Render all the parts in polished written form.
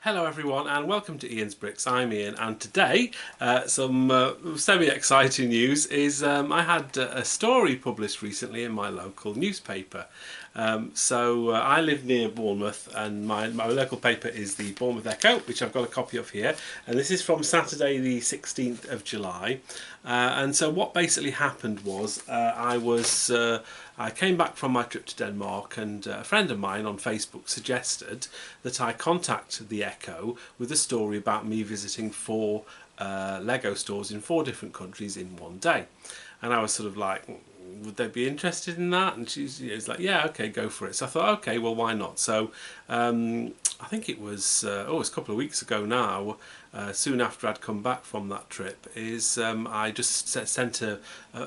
Hello everyone and welcome to Ian's Bricks. I'm Ian, and today some semi-exciting news is I had a story published recently in my local newspaper. I live near Bournemouth, and my local paper is the Bournemouth Echo, which I've got a copy of here, and this is from Saturday the 16th of July. And so what basically happened was I came back from my trip to Denmark, and a friend of mine on Facebook suggested that I contact the Echo with a story about me visiting four Lego stores in 4 different countries in one day. And I was sort of like, would they be interested in that? And she's like, yeah, okay, go for it. So I thought, okay, well, why not? So I think it was it's a couple of weeks ago now, soon after I'd come back from that trip, I just sent a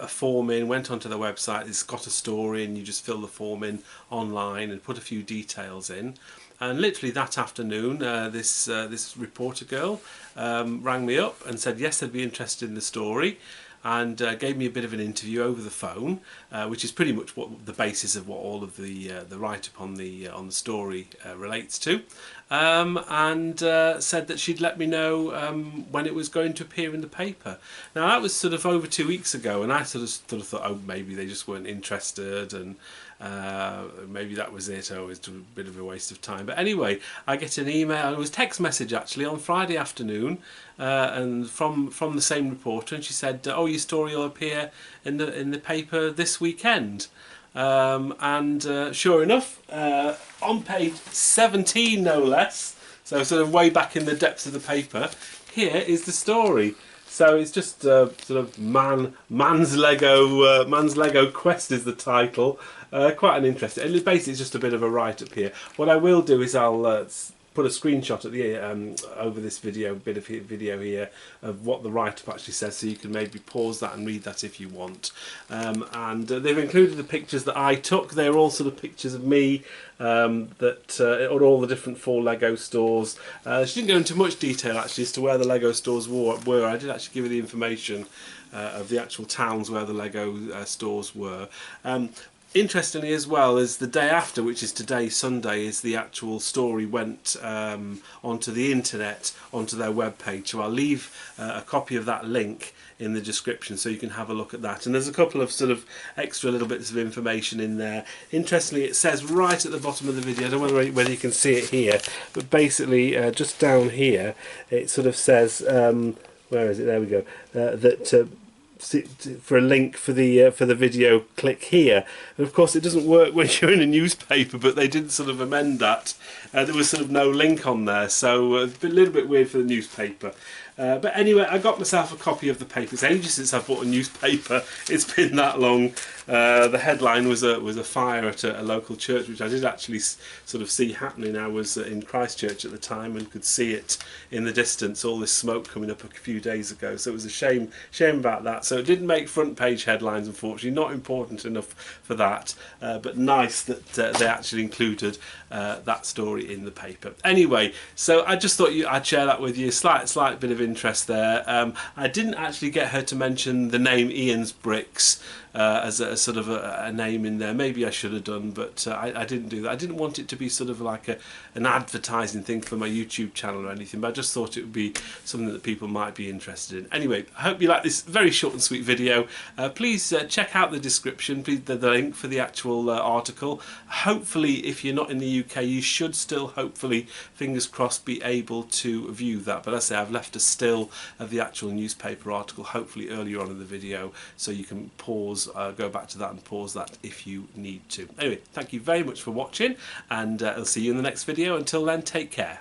form in, went onto the website. It's got a story, and you just fill the form in online and put a few details in. And literally that afternoon, this reporter girl rang me up and said yes, they'd be interested in the story, and gave me a bit of an interview over the phone, which is pretty much what the basis of what all of the write-up on the story relates to, and said that she'd let me know when it was going to appear in the paper. Now that was sort of over 2 weeks ago, and I sort of thought, oh, maybe they just weren't interested, and maybe that was it. Oh, it's a bit of a waste of time. But anyway, I get an email. It was a text message actually on Friday afternoon, and from the same reporter, and she said, "Oh, your story will appear in the paper this weekend." Sure enough, on page 17, no less, so sort of way back in the depths of the paper, here is the story. So it's just sort of man's Lego quest is the title. Quite an interesting. And basically, it's just a bit of a write-up here. What I will do is I'll put a screenshot at the over this video, video here, of what the write-up actually says, so you can maybe pause that and read that if you want. They've included the pictures that I took. They're all sort of pictures of me at all the different 4 Lego stores. She didn't go into much detail actually as to where the Lego stores were. I did actually give her the information of the actual towns where the Lego stores were. Interestingly as well, is the day after, which is today, Sunday, is the actual story went onto the internet, onto their webpage. So I'll leave a copy of that link in the description so you can have a look at that. And there's a couple of sort of extra little bits of information in there. Interestingly, it says right at the bottom of the video, I don't know whether you can see it here, but basically just down here it sort of says, where is it? There we go. That for a link for the video, click here. And of course it doesn't work when you're in a newspaper, but they didn't sort of amend that. There was sort of no link on there, so a little bit weird for the newspaper. But anyway, I got myself a copy of the paper. It's ages since I've bought a newspaper. It's been that long. The headline was a fire at a local church, which I did actually sort of see happening. I was in Christchurch at the time and could see it in the distance, all this smoke coming up a few days ago. So it was a shame about that. So it didn't make front page headlines, unfortunately. Not important enough for that, but nice that they actually included that story in the paper. Anyway, so I just thought I'd share that with you. Slight bit of interest there. I didn't actually get her to mention the name Ian's Bricks as a sort of a name in there. Maybe I should have done, but I didn't do that. I didn't want it to be sort of like an advertising thing for my YouTube channel or anything, but I just thought it would be something that people might be interested in. Anyway, I hope you like this very short and sweet video. Please check out the description, please, the link for the actual article. Hopefully, if you're not in the UK, you should still, hopefully, fingers crossed, be able to view that. But as I say, I've left a still of the actual newspaper article, hopefully earlier on in the video, so you can pause, go back to that and pause that if you need to. Anyway, thank you very much for watching, and I'll see you in the next video. Until then, take care.